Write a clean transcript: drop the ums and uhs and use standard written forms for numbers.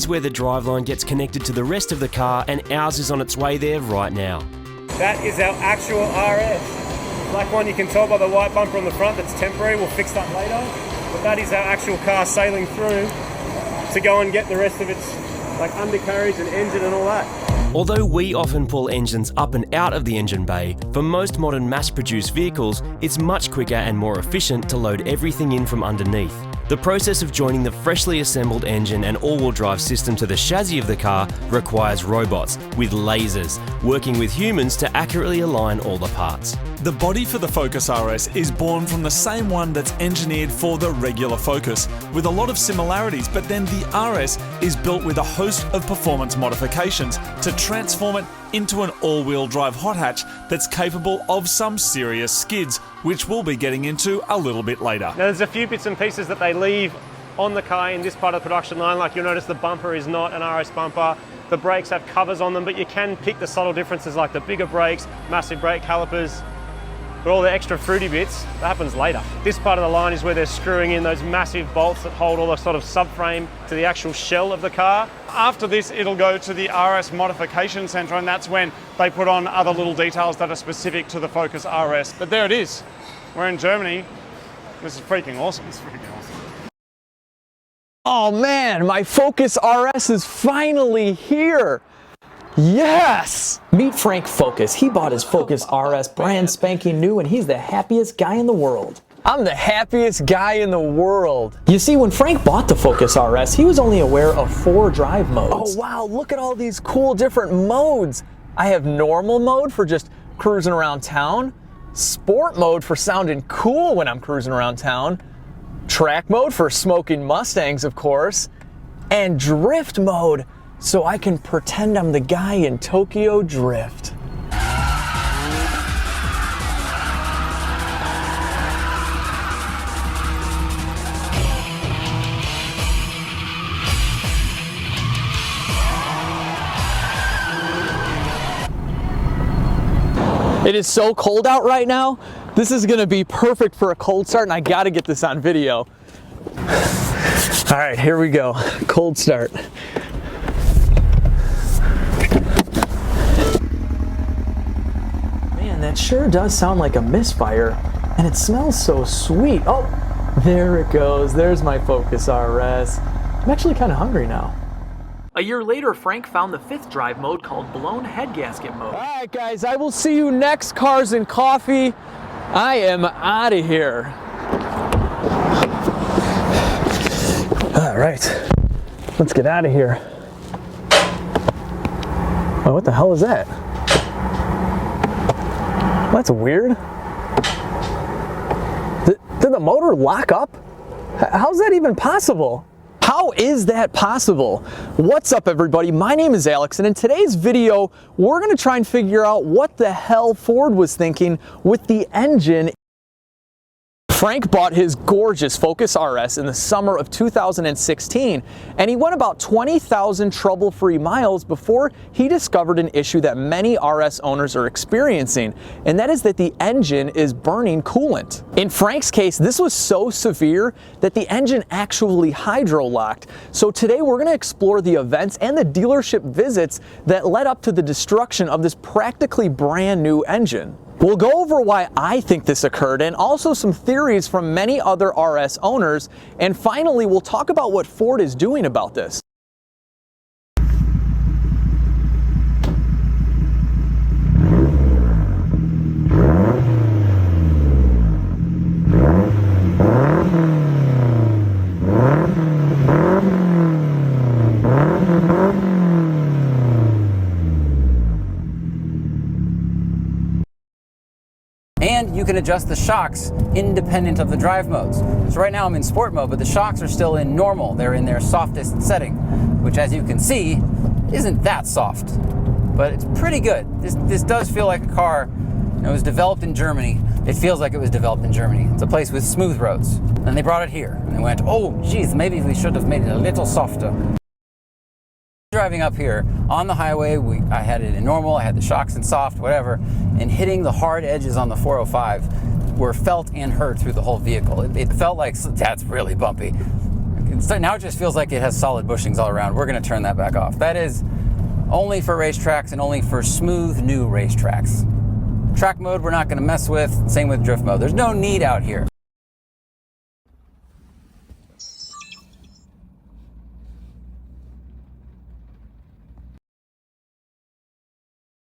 is where the driveline gets connected to the rest of the car, and ours is on its way there right now. That is our actual RS. Black one, you can tell by the white bumper on the front, that's temporary, we'll fix that later. But that is our actual car sailing through to go and get the rest of its like undercarriage and engine and all that. Although we often pull engines up and out of the engine bay, for most modern mass-produced vehicles, it's much quicker and more efficient to load everything in from underneath. The process of joining the freshly assembled engine and all-wheel drive system to the chassis of the car requires robots with lasers, working with humans to accurately align all the parts. The body for the Focus RS is born from the same one that's engineered for the regular Focus, with a lot of similarities, but then the RS is built with a host of performance modifications to transform it into an all-wheel drive hot hatch that's capable of some serious skids, which we'll be getting into a little bit later. Now there's a few bits and pieces that they leave on the car in this part of the production line, like you'll notice the bumper is not an RS bumper, the brakes have covers on them, but you can pick the subtle differences like the bigger brakes, massive brake calipers, but all the extra fruity bits, that happens later. This part of the line is where they're screwing in those massive bolts that hold all the sort of subframe to the actual shell of the car. After this, it'll go to the RS Modification Centre, and that's when they put on other little details that are specific to the Focus RS. But there it is. We're in Germany. This is freaking awesome. It's freaking awesome. Oh man, my Focus RS is finally here. Yes! Meet Frank Focus. He bought his Focus RS brand spanking new, and he's the happiest guy in the world. I'm the happiest guy in the world. You see, when Frank bought the Focus RS, he was only aware of 4 drive modes. Oh wow, look at all these cool different modes. I have normal mode for just cruising around town, sport mode for sounding cool when I'm cruising around town, track mode for smoking Mustangs, of course, and drift mode so I can pretend I'm the guy in Tokyo Drift. It is so cold out right now. This is gonna be perfect for a cold start, and I gotta get this on video. All right, here we go. Cold start. Man, that sure does sound like a misfire, and it smells so sweet. Oh, there it goes. There's my Focus RS. I'm actually kind of hungry now. A year later, Frank found the 5th drive mode called blown head gasket mode. All right, guys, I will see you next Cars and Coffee. I am out of here. All right, let's get out of here. Oh, what the hell is that? That's weird. Did the motor lock up? How's that even possible? How is that possible? What's up, everybody? My name is Alex, and in today's video, we're gonna try and figure out what the hell Ford was thinking with the engine. Frank bought his gorgeous Focus RS in the summer of 2016, and he went about 20,000 trouble-free miles before he discovered an issue that many RS owners are experiencing, and that is that the engine is burning coolant. In Frank's case, this was so severe that the engine actually hydro-locked. So today we're going to explore the events and the dealership visits that led up to the destruction of this practically brand new engine. We'll go over why I think this occurred, and also some theories from many other RS owners, and finally we'll talk about what Ford is doing about this. And you can adjust the shocks independent of the drive modes. So right now I'm in sport mode, but the shocks are still in normal. They're in their softest setting, which, as you can see, isn't that soft, but it's pretty good. This does feel like a car. It was developed in Germany. It feels like it was developed in Germany. It's a place with smooth roads. And they brought it here, and they went, oh geez, maybe we should have made it a little softer. Driving up here on the highway, I had it in normal, I had the shocks in soft, whatever, and hitting the hard edges on the 405 were felt and heard through the whole vehicle. It felt like, that's really bumpy. Now it just feels like it has solid bushings all around. We're gonna turn that back off. That is only for racetracks and only for smooth new racetracks. Track mode we're not gonna mess with, same with drift mode. There's no need out here.